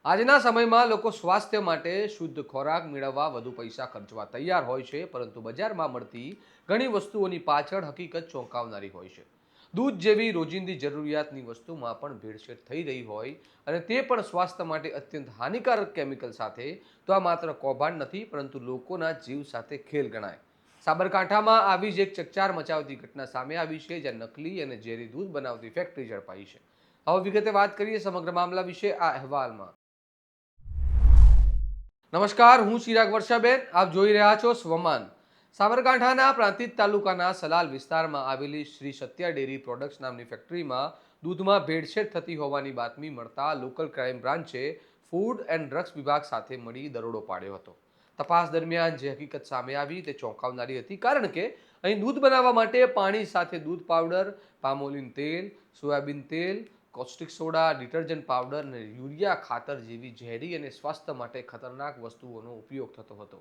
આજના સમયમાં લોકો સ્વાસ્થ્ય માટે શુદ્ધ ખોરાક મેળવવા વધુ પૈસા ખર્ચવા તૈયાર હોય છે, પરંતુ બજારમાં મળતી ઘણી વસ્તુઓની પાછળ હકીકત ચોંકાવનારી હોય છે. દૂધ જેવી રોજિંદી જરૂરિયાતની વસ્તુમાં પણ ભેળસેળ થઈ રહી હોય અને તે પણ સ્વાસ્થ્ય માટે અત્યંત હાનિકારક કેમિકલ સાથે, તો આ માત્ર કૌભાંડ નથી પરંતુ લોકોના જીવ સાથે ખેલ ગણાય. સાબરકાંઠામાં આવી જ એક ચકચાર મચાવતી ઘટના સામે આવી છે, જ્યાં નકલી અને ઝેરી દૂધ બનાવતી ફેક્ટરી ઝડપાઈ છે. હવે વિગતે વાત કરીએ સમગ્ર મામલા વિશે આ અહેવાલમાં. નમસ્કાર, હું ચિરાગ વર્ષાબેન. આપ જોઈ રહ્યા છો સ્વમાન. સાબરકાંઠાના પ્રાંતિજ તાલુકાના સલાલ વિસ્તારમાં આવેલી શ્રી સત્યા ડેરી પ્રોડક્ટ્સ નામની ફેક્ટરીમાં દૂધમાં ભેળસેળ થતી હોવાની બાતમી મળતા લોકલ ક્રાઇમ બ્રાન્ચે ફૂડ એન્ડ ડ્રગ્સ વિભાગ સાથે મળી દરોડો પાડ્યો હતો. તપાસ દરમિયાન જે હકીકત સામે આવી તે ચોંકાવનારી હતી, કારણ કે અહીં દૂધ બનાવવા માટે પાણી સાથે દૂધ પાવડર, પામોલિન તેલ, સોયાબીન તેલ, કોસ્ટિક સોડા, ડિટર્જન્ટ પાવડર અને યુરિયા ખાતર જેવી ઝેરી અને સ્વાસ્થ્ય માટે ખતરનાક વસ્તુઓનો ઉપયોગ થતો હતો.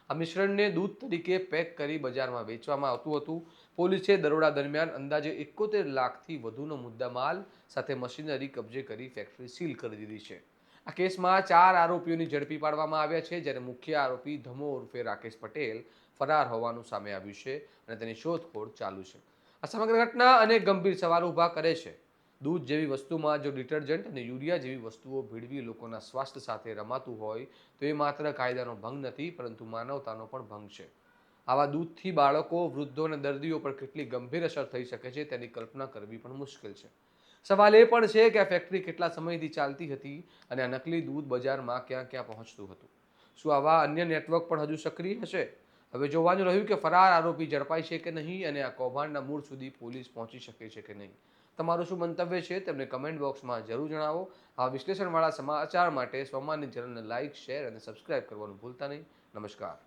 આ મિશ્રણને દૂધ તરીકે પેક કરી બજારમાં વેચવામાં આવતું હતું. પોલીસે દરોડા દરમિયાન અંદાજે 71 લાખથી વધુનો મુદ્દામાલ સાથે મશીનરી કબજે કરી ફેક્ટરી સીલ કરી દીધી છે. આ કેસમાં 4 આરોપીઓની ઝડપી પાડવામાં આવ્યા છે, જ્યારે મુખ્ય આરોપી ધમો ઉર્ફે રાકેશ પટેલ ફરાર હોવાનું સામે આવ્યું છે અને તેની શોધખોળ ચાલુ છે. આ સમગ્ર ઘટના અનેક ગંભીર સવાલો ઊભા કરે છે. દૂધ જેવી વસ્તુમાં જો ડિટર્જન્ટ અને યુરિયા જેવી વસ્તુઓ ભેળવી લોકોના સ્વાસ્થ્ય સાથે રમાતું હોય તો એ માત્ર કાયદાનો ભંગ નથી પરંતુ માનવતાનો પણ ભંગ છે. આવા દૂધથી બાળકો, વૃદ્ધો અને દર્દીઓ પર કેટલી ગંભીર અસર થઈ શકે છે તેની કલ્પના કરવી પણ મુશ્કેલ છે. સવાલ એ પણ છે કે આ ફેક્ટરી કેટલા સમયથી ચાલતી હતી અને આ નકલી દૂધ બજારમાં ક્યાં ક્યાં પહોંચતું હતું. શું આવા અન્ય નેટવર્ક પણ હજુ સક્રિય હશે? હવે જોવાનું રહ્યું કે ફરાર આરોપી ઝડપાય છે કે નહીં અને આ કૌભાંડના મૂળ સુધી પોલીસ પહોંચી શકે છે કે નહીં. તમારું શું મંતવ્ય છે તેમને કમેન્ટ બોક્સમાં જરૂર જણાવો. આ વિશ્લેષણવાળા સમાચાર માટે સ્વમાનની ચેનલને લાઇક, શેર અને સબસ્ક્રાઇબ કરવાનું ભૂલતા નહીં. નમસ્કાર.